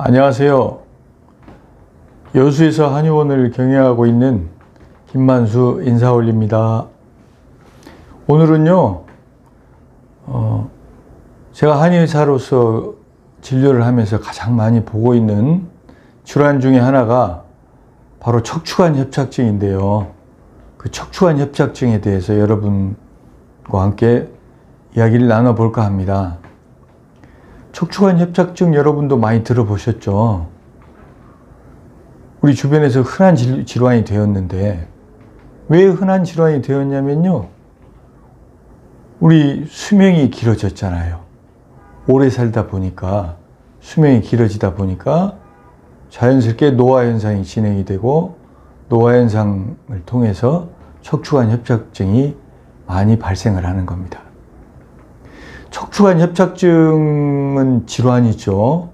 안녕하세요. 여수에서 한의원을 경영하고 있는 김만수 인사 올립니다. 오늘은요, 제가 한의사로서 진료를 하면서 가장 많이 보고 있는 질환 중에 하나가 바로 척추관 협착증인데요. 그 척추관 협착증에 대해서 여러분과 함께 이야기를 나눠볼까 합니다. 척추관 협착증 여러분도 많이 들어보셨죠? 우리 주변에서 흔한 질환이 되었는데, 왜 흔한 질환이 되었냐면요, 우리 수명이 길어졌잖아요. 오래 살다 보니까, 수명이 길어지다 보니까 자연스럽게 노화 현상이 진행이 되고, 노화 현상을 통해서 척추관 협착증이 많이 발생을 하는 겁니다. 척추관 협착증은 질환이죠.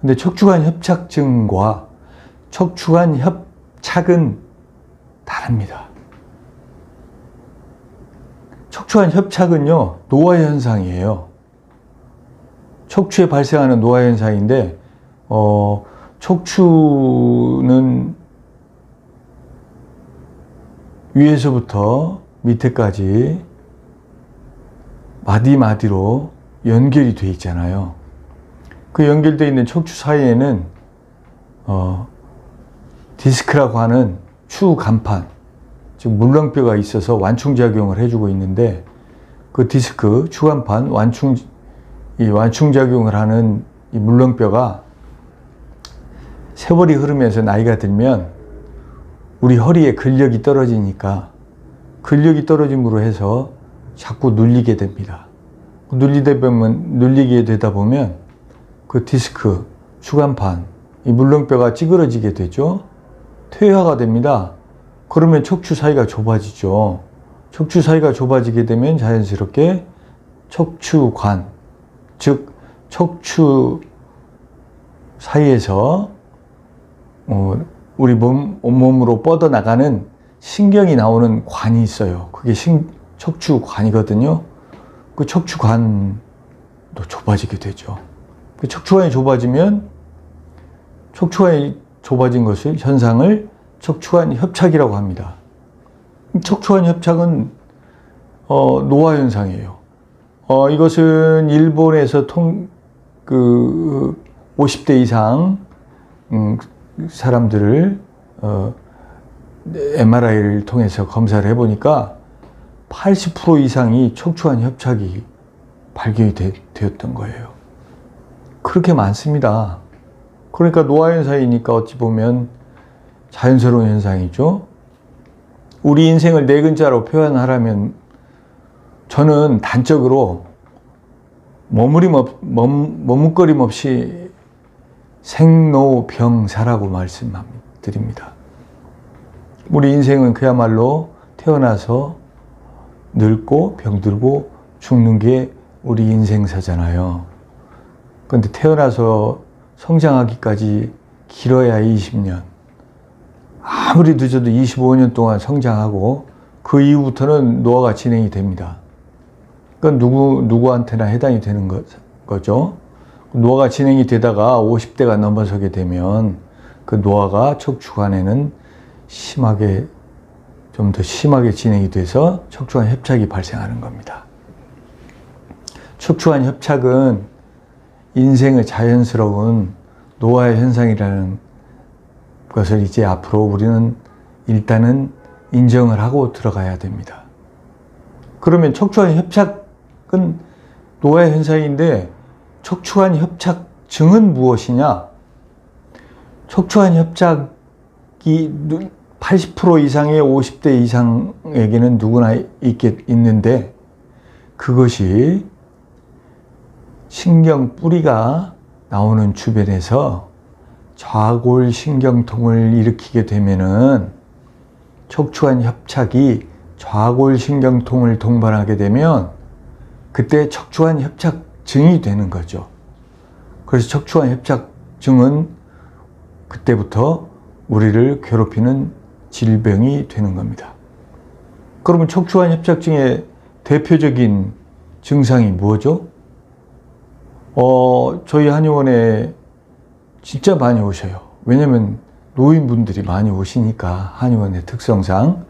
근데 척추관 협착증과 척추관 협착은 다릅니다. 척추관 협착은요, 노화 현상이에요. 척추에 발생하는 노화 현상인데, 척추는 위에서부터 밑에까지 마디마디로 연결이 되어 있잖아요. 그 연결되어 있는 척추 사이에는 디스크라고 하는 추 간판, 즉 물렁뼈가 있어서 완충작용을 해주고 있는데, 그 디스크, 추간판, 완충작용을 하는 이 물렁뼈가 세월이 흐르면서 나이가 들면 우리 허리에 근력이 떨어지니까, 근력이 떨어짐으로 해서 자꾸 눌리게 됩니다. 눌리게 되다 보면 그 디스크, 추간판, 이 물렁뼈가 찌그러지게 되죠. 퇴화가 됩니다. 그러면 척추 사이가 좁아지죠. 척추 사이가 좁아지게 되면 자연스럽게 척추관, 즉 척추 사이에서 우리 몸으로 뻗어나가는 신경이 나오는 관이 있어요. 그게 척추관이거든요. 그 척추관도 좁아지게 되죠. 그 척추관이 좁아지면 척추관이 좁아진 것을, 현상을 척추관 협착이라고 합니다. 척추관 협착은 노화 현상이에요. 이것은 일본에서 50대 이상 사람들을 MRI를 통해서 검사를 해보니까 80% 이상이 척추관 협착이 발견이 되었던 거예요. 그렇게 많습니다. 그러니까 노화 현상이니까 어찌 보면 자연스러운 현상이죠. 우리 인생을 네 글자로 표현하라면 저는 단적으로 머뭇거림 없이 생로병사라고 말씀드립니다. 우리 인생은 그야말로 태어나서 늙고 병들고 죽는 게 우리 인생사잖아요. 그런데 태어나서 성장하기까지 길어야 20년, 아무리 늦어도 25년 동안 성장하고 그 이후부터는 노화가 진행이 됩니다. 그건 누구한테나 해당이 되는 거죠. 노화가 진행이 되다가 50대가 넘어서게 되면 그 노화가 척추관에는 좀 더 심하게 진행이 돼서 척추관 협착이 발생하는 겁니다. 척추관 협착은 인생의 자연스러운 노화의 현상이라는 것을 이제 앞으로 우리는 일단은 인정을 하고 들어가야 됩니다. 그러면 척추관 협착은 노화의 현상인데, 척추관 협착증은 무엇이냐? 척추관 협착이 80% 이상의 50대 이상에게는 누구나 있는데, 그것이 신경 뿌리가 나오는 주변에서 좌골신경통을 일으키게 되면은, 척추관 협착이 좌골신경통을 동반하게 되면 그때 척추관 협착증이 되는 거죠. 그래서 척추관 협착증은 그때부터 우리를 괴롭히는 질병이 되는 겁니다. 그러면 척추관 협착증의 대표적인 증상이 뭐죠? 저희 한의원에 진짜 많이 오셔요. 왜냐면 노인분들이 많이 오시니까 한의원의 특성상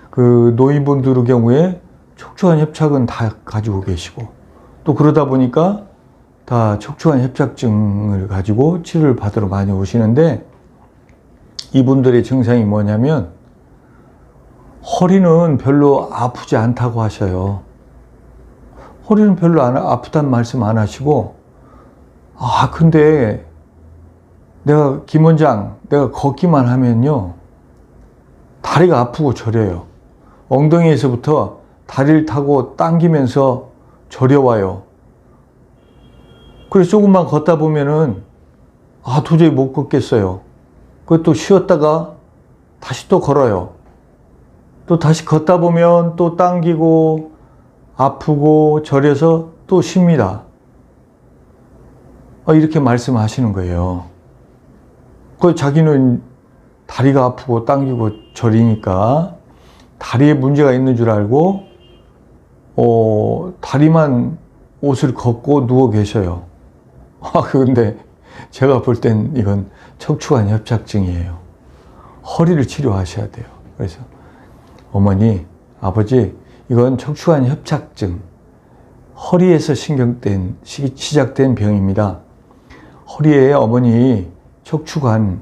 그 노인분들의 경우에 척추관 협착은 다 가지고 계시고 또 그러다 보니까 다 척추관 협착증을 가지고 치료를 받으러 많이 오시는데 이분들의 증상이 뭐냐면 허리는 별로 아프지 않다고 하셔요. 허리는 별로 아프다는 말씀 안 하시고 근데 내가 김 원장 내가 걷기만 하면요 다리가 아프고 저려요. 엉덩이에서부터 다리를 타고 당기면서 저려와요. 그래서 조금만 걷다 보면은 도저히 못 걷겠어요. 그것도 쉬었다가 다시 또 걸어요. 또 다시 걷다 보면 또 당기고 아프고 저려서 또 쉽니다. 이렇게 말씀하시는 거예요. 그 자기는 다리가 아프고 당기고 저리니까 다리에 문제가 있는 줄 알고 다리만 옷을 걷고 누워 계셔요. 근데 제가 볼 땐 이건 척추관 협착증이에요. 허리를 치료하셔야 돼요. 그래서 어머니, 아버지, 이건 척추관 협착증, 허리에서 시작된 병입니다. 허리에 어머니 척추관,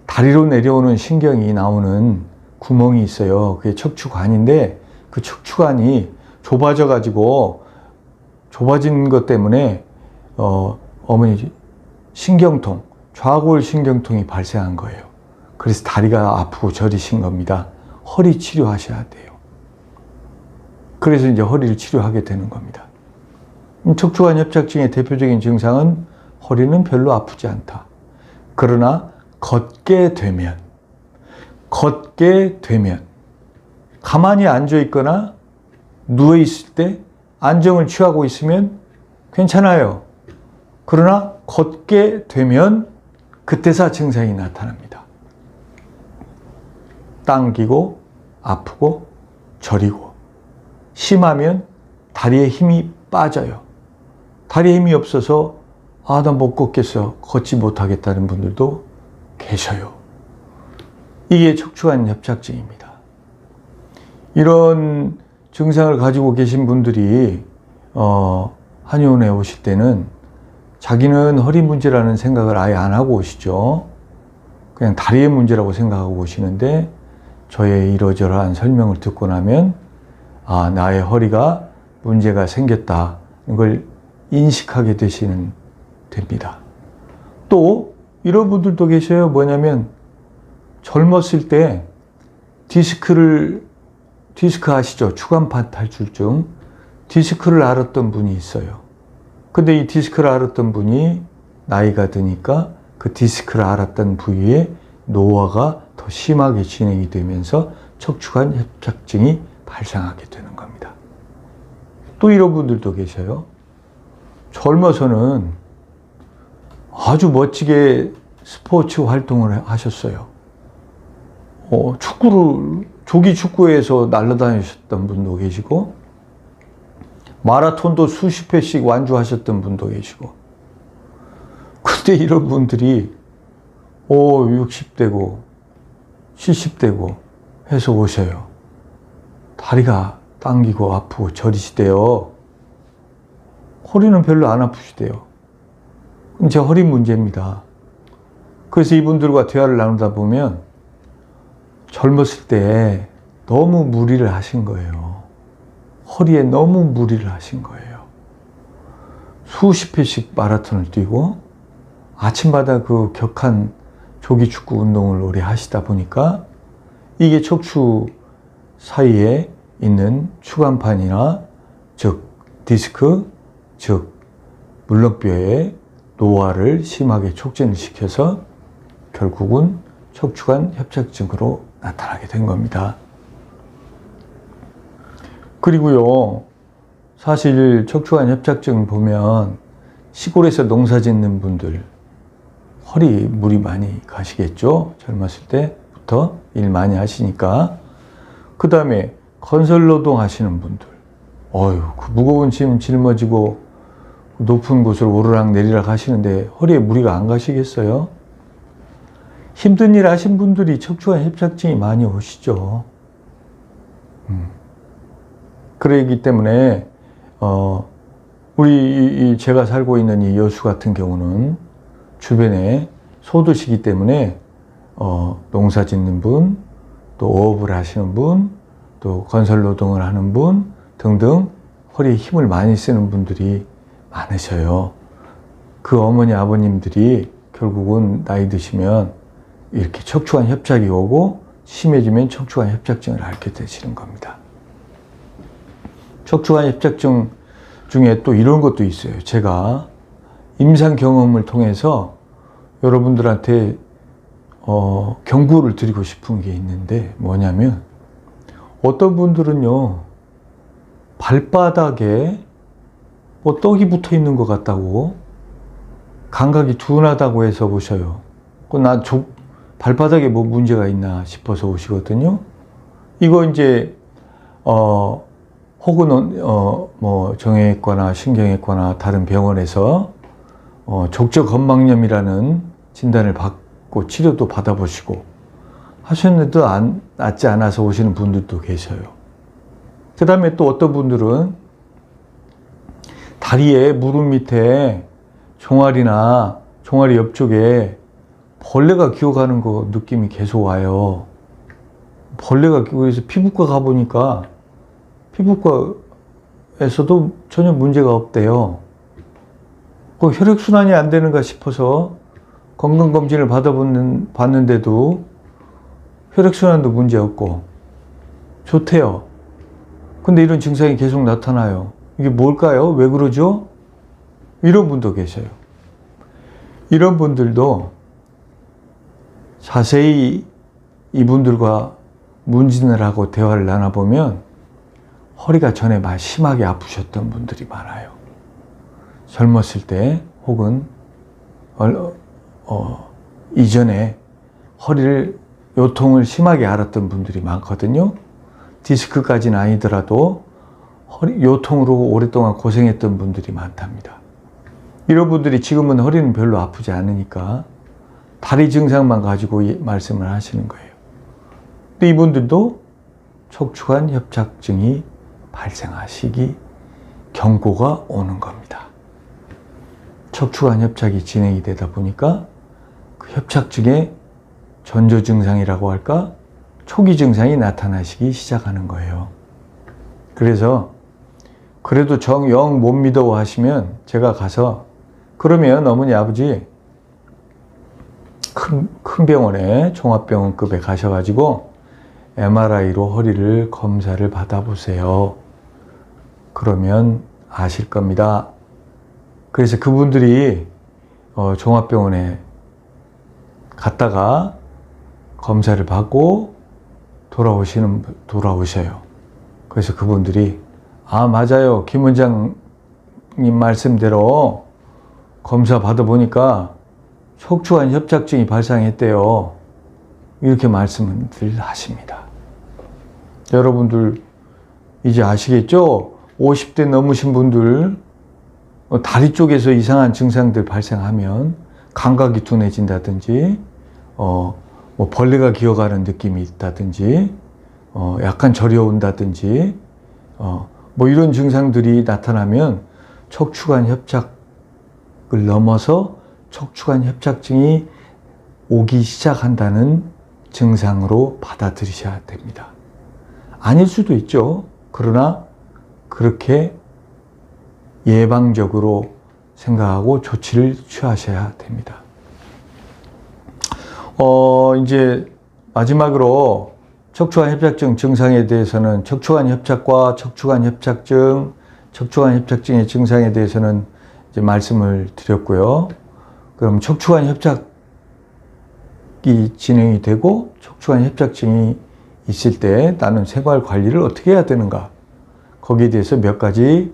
다리로 내려오는 신경이 나오는 구멍이 있어요. 그게 척추관인데 그 척추관이 좁아져 가지고 좁아진 것 때문에 어머니 신경통, 좌골 신경통이 발생한 거예요. 그래서 다리가 아프고 저리신 겁니다. 허리 치료하셔야 돼요. 그래서 이제 허리를 치료하게 되는 겁니다. 척추관 협착증의 대표적인 증상은 허리는 별로 아프지 않다. 그러나 걷게 되면 가만히 앉아 있거나 누워 있을 때 안정을 취하고 있으면 괜찮아요. 그러나 걷게 되면 그때서 증상이 나타납니다. 당기고 아프고 저리고 심하면 다리에 힘이 빠져요. 다리에 힘이 없어서 나 못 걷겠어. 걷지 못하겠다는 분들도 계셔요. 이게 척추관 협착증입니다. 이런 증상을 가지고 계신 분들이 한의원에 오실 때는 자기는 허리 문제라는 생각을 아예 안 하고 오시죠. 그냥 다리의 문제라고 생각하고 오시는데 저의 이러저러한 설명을 듣고 나면 나의 허리가 문제가 생겼다. 이걸 인식하게 됩니다. 또 이런 분들도 계셔요. 뭐냐면 젊었을 때 디스크 아시죠? 추간판 탈출증. 디스크를 앓았던 분이 있어요. 근데 이 디스크를 앓았던 분이 나이가 드니까 그 디스크를 앓았던 부위에 노화가 더 심하게 진행이 되면서 척추관 협착증이 발생하게 되는 겁니다. 또 이런 분들도 계셔요. 젊어서는 아주 멋지게 스포츠 활동을 하셨어요. 조기 축구에서 날아다니셨던 분도 계시고, 마라톤도 수십 회씩 완주하셨던 분도 계시고. 근데 이런 분들이 60대고 70대고 해서 오셔요. 다리가 당기고 아프고 저리시대요. 허리는 별로 안 아프시대요. 그럼 제 허리 문제입니다. 그래서 이분들과 대화를 나누다 보면 젊었을 때 너무 무리를 하신 거예요. 허리에 너무 무리를 하신 거예요. 수십 회씩 마라톤을 뛰고 아침마다 그 격한 조기 축구 운동을 오래 하시다 보니까 이게 척추 사이에 있는 추간판이나 즉 디스크, 즉 물렁뼈의 노화를 심하게 촉진을 시켜서 결국은 척추관 협착증으로 나타나게 된 겁니다. 그리고요, 사실 척추관 협착증 보면 시골에서 농사 짓는 분들 허리 무리 많이 가시겠죠? 젊었을 때부터 일 많이 하시니까. 그 다음에 건설 노동 하시는 분들, 그 무거운 짐 짊어지고 높은 곳을 오르락 내리락 하시는데 허리에 무리가 안 가시겠어요? 힘든 일 하신 분들이 척추관 협착증이 많이 오시죠. 그러기 때문에 우리 제가 살고 있는 이 여수 같은 경우는 주변에 소도시기 때문에 농사 짓는 분, 또 어업을 하시는 분, 또 건설 노동을 하는 분 등등 허리에 힘을 많이 쓰는 분들이 많으셔요. 그 어머니 아버님들이 결국은 나이 드시면 이렇게 척추관 협착이 오고 심해지면 척추관 협착증을 앓게 되시는 겁니다. 척추관 협착증 중에 또 이런 것도 있어요. 제가 임상 경험을 통해서 여러분들한테 경고를 드리고 싶은 게 있는데 뭐냐면 어떤 분들은요 발바닥에 뭐 떡이 붙어 있는 것 같다고 감각이 둔하다고 해서 오셔요. 발바닥에 뭐 문제가 있나 싶어서 오시거든요. 이거 이제 혹은 뭐 정형외과나 신경외과나 다른 병원에서 족저 건막염이라는 진단을 받고 치료도 받아보시고 하셨는데도 낫지 않아서 오시는 분들도 계셔요. 그 다음에 또 어떤 분들은 다리에 무릎 밑에 종아리나 종아리 옆쪽에 벌레가 기어가는 거 느낌이 계속 와요. 벌레가 그래서 피부과 가보니까 피부과에서도 전혀 문제가 없대요. 혈액순환이 안 되는가 싶어서 건강검진을 받았는데도 혈액순환도 문제 없고 좋대요. 근데 이런 증상이 계속 나타나요. 이게 뭘까요? 왜 그러죠? 이런 분도 계셔요. 이런 분들도 자세히 이분들과 문진을 하고 대화를 나눠보면 허리가 전에 심하게 아프셨던 분들이 많아요. 젊었을 때 혹은 이전에 허리를 요통을 심하게 앓았던 분들이 많거든요. 디스크까지는 아니더라도 요통으로 오랫동안 고생했던 분들이 많답니다. 이런 분들이 지금은 허리는 별로 아프지 않으니까 다리 증상만 가지고 말씀을 하시는 거예요. 근데 이분들도 척추관 협착증이 발생하시기 경고가 오는 겁니다. 척추관 협착이 진행이 되다 보니까 그 협착증의 전조 증상이라고 할까? 초기 증상이 나타나시기 시작하는 거예요. 그래서 그래도 영 못 믿어 하시면 제가 가서 그러면 어머니 아버지 큰 병원에 종합병원급에 가셔가지고 MRI로 허리를 검사를 받아보세요. 그러면 아실 겁니다. 그래서 그분들이 종합병원에 갔다가 검사를 받고 돌아오셔요. 그래서 그분들이 맞아요. 김 원장님 말씀대로 검사 받아보니까 척추관 협착증이 발생했대요. 이렇게 말씀을 하십니다. 여러분들 이제 아시겠죠? 50대 넘으신 분들 다리 쪽에서 이상한 증상들 발생하면 감각이 둔해진다든지 뭐 벌레가 기어가는 느낌이 있다든지 약간 저려온다든지 뭐 이런 증상들이 나타나면 척추관 협착을 넘어서 척추관 협착증이 오기 시작한다는 증상으로 받아들이셔야 됩니다. 아닐 수도 있죠. 그러나 그렇게 예방적으로 생각하고 조치를 취하셔야 됩니다. 이제 마지막으로 척추관 협착증 증상에 대해서는 척추관 협착과 척추관 협착증의 증상에 대해서는 이제 말씀을 드렸고요. 그럼 척추관 협착이 진행이 되고 척추관 협착증이 있을 때 나는 생활 관리를 어떻게 해야 되는가? 거기에 대해서 몇 가지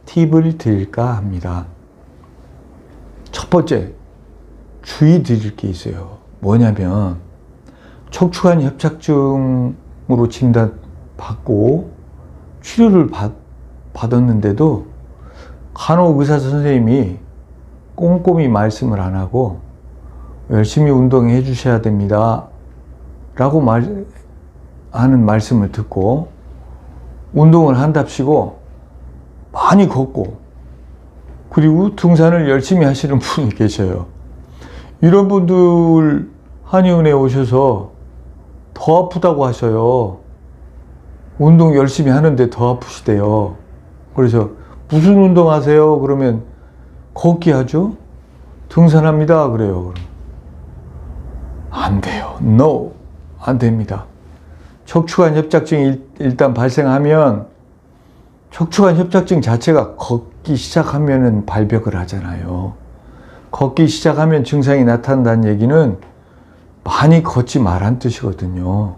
팁을 드릴까 합니다. 첫 번째, 주의 드릴 게 있어요. 뭐냐면 척추관 협착증으로 진단받고 치료를 받았는데도 간혹 의사 선생님이 꼼꼼히 말씀을 안 하고 열심히 운동해 주셔야 됩니다. 라고 하는 말씀을 듣고 운동을 한답시고 많이 걷고 그리고 등산을 열심히 하시는 분이 계셔요. 이런 분들 한의원에 오셔서 더 아프다고 하셔요. 운동 열심히 하는데 더 아프시대요. 그래서 무슨 운동 하세요? 그러면 걷기 하죠? 등산합니다. 그래요. 안 돼요. No. 안 됩니다. 척추관 협착증이 일단 발생하면 척추관 협착증 자체가 걷기 시작하면은 발병을 하잖아요. 걷기 시작하면 증상이 나타난다는 얘기는 많이 걷지 말란 뜻이거든요.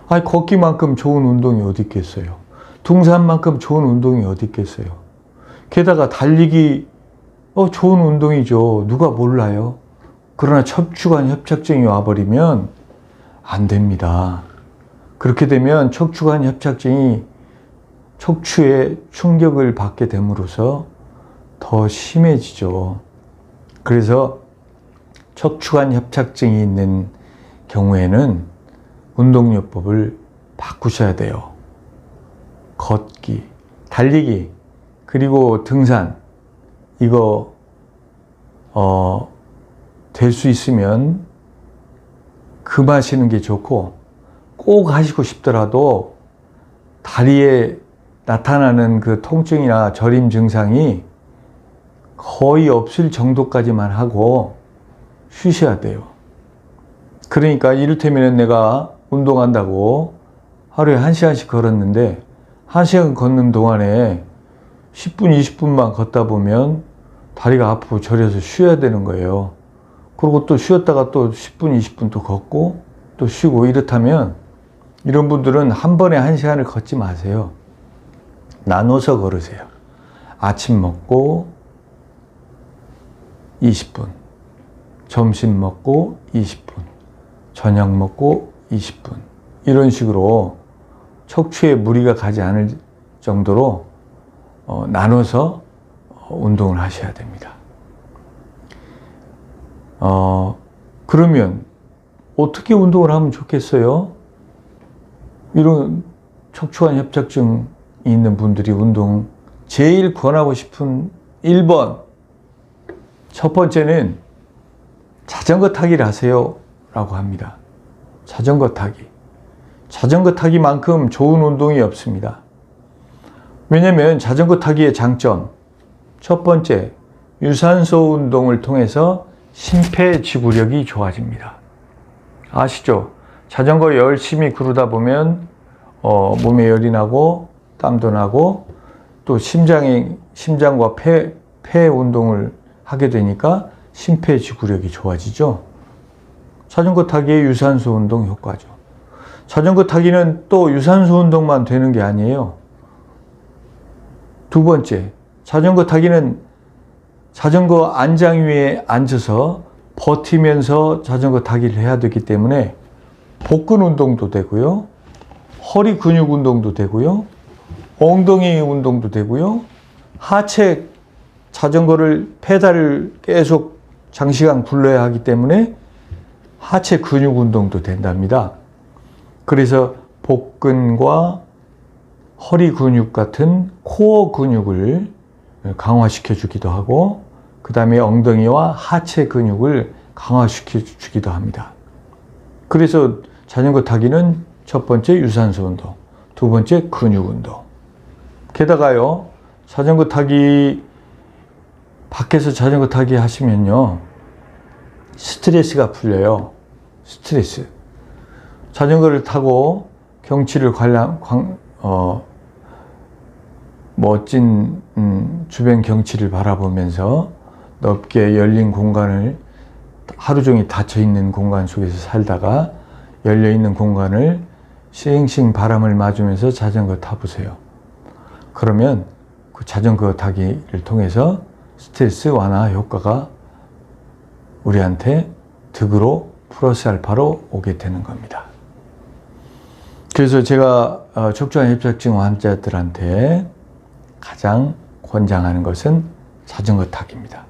아니, 걷기만큼 좋은 운동이 어디 있겠어요? 등산만큼 좋은 운동이 어디 있겠어요? 게다가 달리기, 좋은 운동이죠. 누가 몰라요? 그러나 척추관 협착증이 와버리면 안 됩니다. 그렇게 되면 척추관 협착증이 척추에 충격을 받게 됨으로써 더 심해지죠. 그래서 척추관 협착증이 있는 경우에는 운동요법을 바꾸셔야 돼요. 걷기, 달리기, 그리고 등산, 이거 될 수 있으면 금하시는 게 좋고, 꼭 하시고 싶더라도 다리에 나타나는 그 통증이나 저림 증상이 거의 없을 정도까지만 하고 쉬셔야 돼요. 그러니까 이를테면 내가 운동한다고 하루에 1시간씩 걸었는데 1시간 걷는 동안에 10분, 20분만 걷다 보면 다리가 아프고 저려서 쉬어야 되는 거예요. 그리고 또 쉬었다가 또 10분, 20분 또 걷고 또 쉬고 이렇다면 이런 분들은 한 번에 1시간을 걷지 마세요. 나눠서 걸으세요. 아침 먹고 20분, 점심 먹고 20분, 저녁 먹고 20분, 이런 식으로 척추에 무리가 가지 않을 정도로 나눠서 운동을 하셔야 됩니다. 그러면 어떻게 운동을 하면 좋겠어요? 이런 척추관 협착증이 있는 분들이 운동 제일 권하고 싶은 1번, 첫 번째는 자전거 타기를 하세요 라고 합니다. 자전거 타기. 자전거 타기만큼 좋은 운동이 없습니다. 왜냐면 자전거 타기의 장점, 첫 번째, 유산소 운동을 통해서 심폐지구력이 좋아집니다. 아시죠? 자전거 열심히 구르다 보면 몸에 열이 나고 땀도 나고 또 심장과 폐 운동을 하게 되니까 심폐지구력이 좋아지죠. 자전거 타기의 유산소 운동 효과죠. 자전거 타기는 또 유산소 운동만 되는 게 아니에요. 두 번째, 자전거 타기는 자전거 안장 위에 앉아서 버티면서 자전거 타기를 해야 되기 때문에 복근 운동도 되고요, 허리 근육 운동도 되고요, 엉덩이 운동도 되고요, 하체 자전거를 페달을 계속 장시간 굴러야 하기 때문에 하체 근육 운동도 된답니다. 그래서 복근과 허리 근육 같은 코어 근육을 강화시켜 주기도 하고, 그 다음에 엉덩이와 하체 근육을 강화시켜 주기도 합니다. 그래서 자전거 타기는 첫 번째 유산소 운동, 두 번째 근육 운동. 게다가요, 자전거 타기, 밖에서 자전거 타기 하시면요, 스트레스가 풀려요. 스트레스. 자전거를 타고 경치를 멋진 주변 경치를 바라보면서 넓게 열린 공간을, 하루 종일 닫혀있는 공간 속에서 살다가 열려있는 공간을 싱싱 바람을 맞으면서 자전거 타보세요. 그러면 그 자전거 타기를 통해서 스트레스 완화 효과가 우리한테 득으로 플러스 알파로 오게 되는 겁니다. 그래서 제가 척추관 협착증 환자들한테 가장 권장하는 것은 자전거 타기입니다.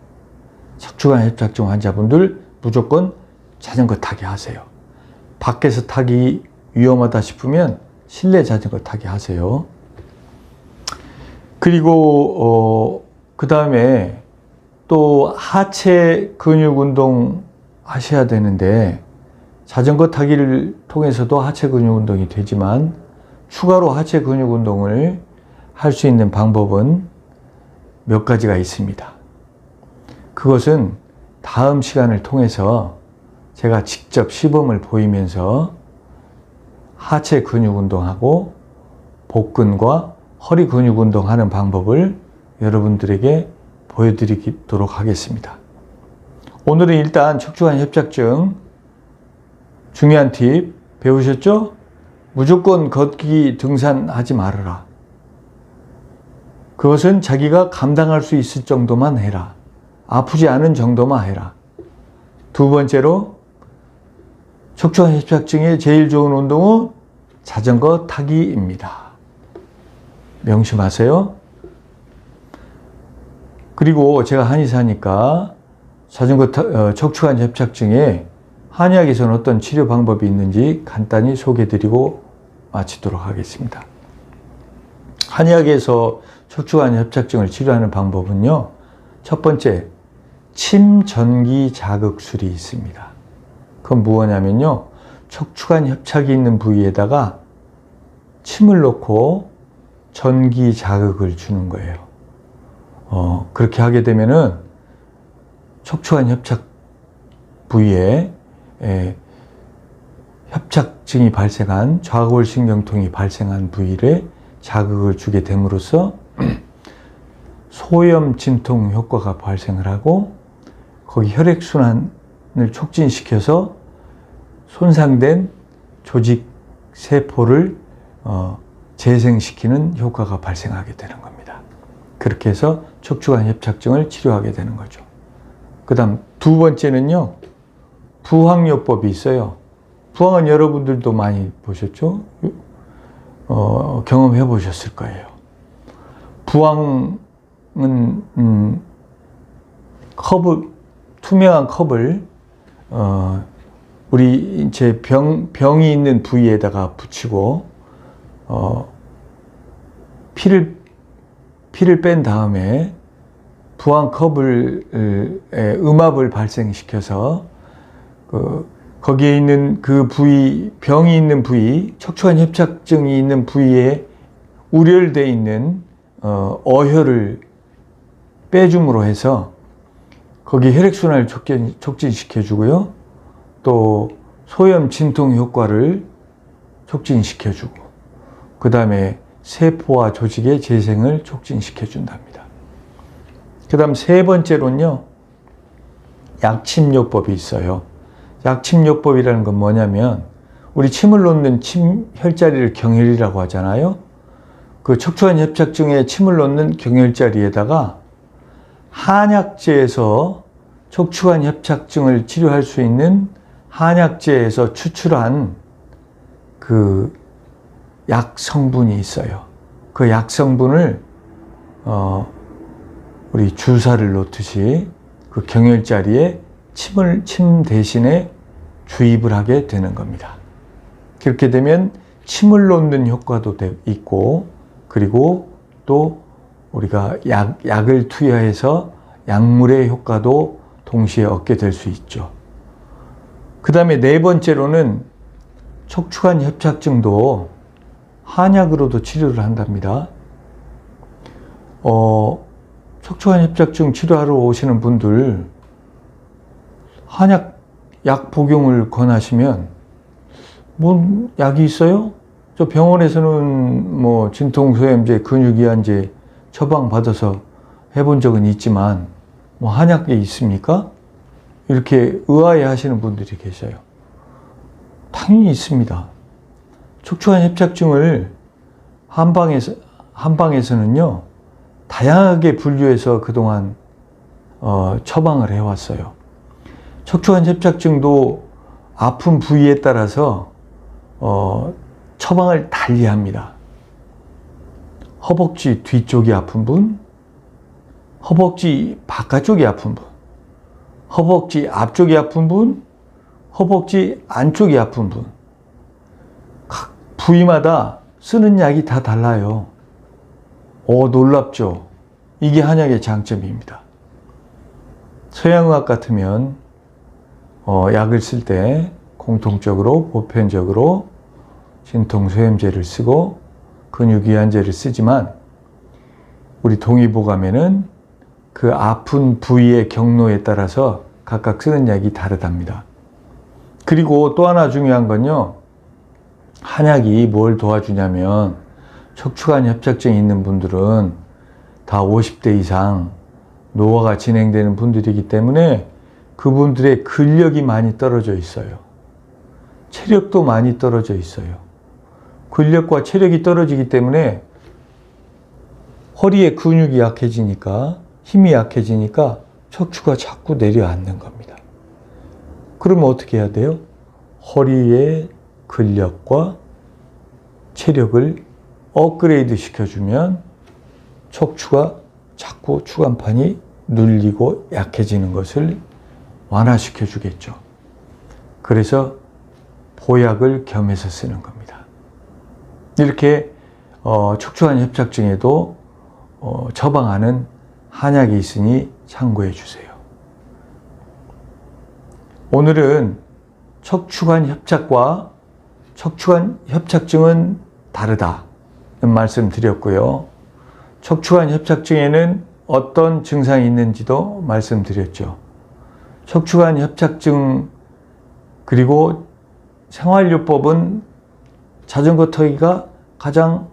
척추관 협착증 환자분들 무조건 자전거 타기 하세요. 밖에서 타기 위험하다 싶으면 실내 자전거 타기 하세요. 그리고 그 다음에 또 하체 근육 운동 하셔야 되는데, 자전거 타기를 통해서도 하체 근육 운동이 되지만 추가로 하체 근육 운동을 할 수 있는 방법은 몇 가지가 있습니다. 그것은 다음 시간을 통해서 제가 직접 시범을 보이면서 하체 근육 운동하고 복근과 허리 근육 운동하는 방법을 여러분들에게 보여드리도록 하겠습니다. 오늘은 일단 척추관 협착증 중요한 팁 배우셨죠? 무조건 걷기, 등산하지 말아라. 그것은 자기가 감당할 수 있을 정도만 해라. 아프지 않은 정도만 해라. 두 번째로 척추관 협착증에 제일 좋은 운동은 자전거 타기입니다. 명심하세요. 그리고 제가 한의사니까 척추관 협착증에 한의학에서는 어떤 치료 방법이 있는지 간단히 소개해드리고 마치도록 하겠습니다. 한의학에서 척추관 협착증을 치료하는 방법은요, 첫 번째, 침 전기 자극술이 있습니다. 그건 무엇냐면요, 척추관 협착이 있는 부위에다가 침을 넣고 전기 자극을 주는 거예요. 그렇게 하게 되면은 척추관 협착 부위에 협착증이 발생한, 좌골신경통이 발생한 부위에 자극을 주게 됨으로써 소염 진통 효과가 발생을 하고, 거기 혈액순환을 촉진시켜서 손상된 조직 세포를 재생시키는 효과가 발생하게 되는 겁니다. 그렇게 해서 척추관 협착증을 치료하게 되는 거죠. 그 다음 두 번째는요, 부항요법이 있어요. 부항은 여러분들도 많이 보셨죠? 경험해 보셨을 거예요. 부항은 투명한 컵을 우리 이제 병이 있는 부위에다가 붙이고 피를 뺀 다음에 부항컵을 음압을 발생시켜서 거기에 있는 그 부위, 병이 있는 부위, 척추관 협착증이 있는 부위에 우렬되어 있는 어혈을 빼줌으로 해서 거기 혈액순환을 촉진시켜 주고요. 또 소염 진통 효과를 촉진시켜 주고, 그 다음에 세포와 조직의 재생을 촉진시켜 준답니다. 그 다음 세 번째로는요, 약침요법이 있어요. 약침요법이라는 건 뭐냐면, 우리 침을 놓는 혈자리를 경혈이라고 하잖아요. 그 척추관 협착증에 침을 놓는 경혈자리에다가 한약재에서 척추관 협착증을 치료할 수 있는 한약재에서 추출한 그 약 성분이 있어요. 그 약 성분을 우리 주사를 놓듯이 그 경혈자리에 침 대신에 주입을 하게 되는 겁니다. 그렇게 되면 침을 놓는 효과도 있고, 그리고 또 우리가 약을 투여해서 약물의 효과도 동시에 얻게 될 수 있죠. 그 다음에 네 번째로는 척추관 협착증도 한약으로도 치료를 한답니다. 척추관 협착증 치료하러 오시는 분들 한약 약 복용을 권하시면, 뭔 약이 있어요? 저 병원에서는 뭐 진통소염제, 근육이완제 처방 받아서 해본 적은 있지만 뭐 한약이 있습니까? 이렇게 의아해 하시는 분들이 계셔요. 당연히 있습니다. 척추관 협착증을 한방에서는요, 다양하게 분류해서 그동안 처방을 해왔어요. 척추관 협착증도 아픈 부위에 따라서 처방을 달리합니다. 허벅지 뒤쪽이 아픈 분, 허벅지 바깥쪽이 아픈 분, 허벅지 앞쪽이 아픈 분, 허벅지 안쪽이 아픈 분. 각 부위마다 쓰는 약이 다 달라요. 놀랍죠? 이게 한약의 장점입니다. 서양의학 같으면 약을 쓸 때 공통적으로 보편적으로 진통소염제를 쓰고 근육이완제를 쓰지만 우리 동의보감에는 그 아픈 부위의 경로에 따라서 각각 쓰는 약이 다르답니다. 그리고 또 하나 중요한 건요. 한약이 뭘 도와주냐면 척추관 협착증이 있는 분들은 다 50대 이상 노화가 진행되는 분들이기 때문에 그분들의 근력이 많이 떨어져 있어요. 체력도 많이 떨어져 있어요. 근력과 체력이 떨어지기 때문에 허리의 근육이 약해지니까 힘이 약해지니까 척추가 자꾸 내려앉는 겁니다. 그러면 어떻게 해야 돼요? 허리의 근력과 체력을 업그레이드 시켜주면 척추가 자꾸 추간판이 눌리고 약해지는 것을 완화시켜 주겠죠. 그래서 보약을 겸해서 쓰는 겁니다. 이렇게 척추관 협착증에도 처방하는 한약이 있으니 참고해 주세요. 오늘은 척추관 협착과 척추관 협착증은 다르다는 말씀 드렸고요. 척추관 협착증에는 어떤 증상이 있는지도 말씀드렸죠. 척추관 협착증 그리고 생활요법은 자전거 타기가 가장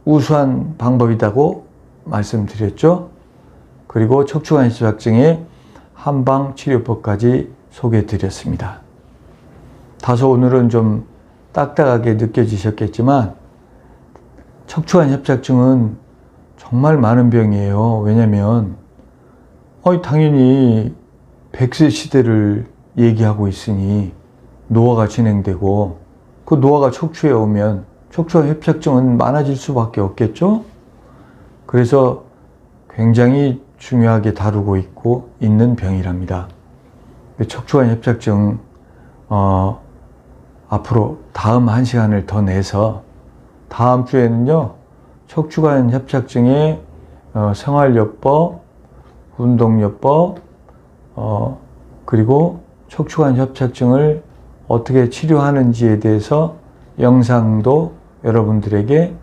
우수한 방법이라고 말씀드렸죠. 그리고 척추관 협착증의 한방치료법까지 소개해드렸습니다. 다소 오늘은 좀 딱딱하게 느껴지셨겠지만 척추관 협착증은 정말 많은 병이에요. 왜냐면 당연히 100세 시대를 얘기하고 있으니 노화가 진행되고 그 노화가 척추에 오면 척추관 협착증은 많아질 수밖에 없겠죠. 그래서 굉장히 중요하게 다루고 있는 병이랍니다. 척추관 협착증 앞으로 다음 1시간을 더 내서 다음 주에는요 척추관 협착증의 생활요법, 운동요법, 그리고 척추관 협착증을 어떻게 치료하는지에 대해서 영상도 여러분들에게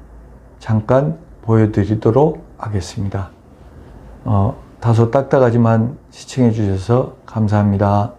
잠깐 보여드리도록 하겠습니다. 다소 딱딱하지만 시청해 주셔서 감사합니다.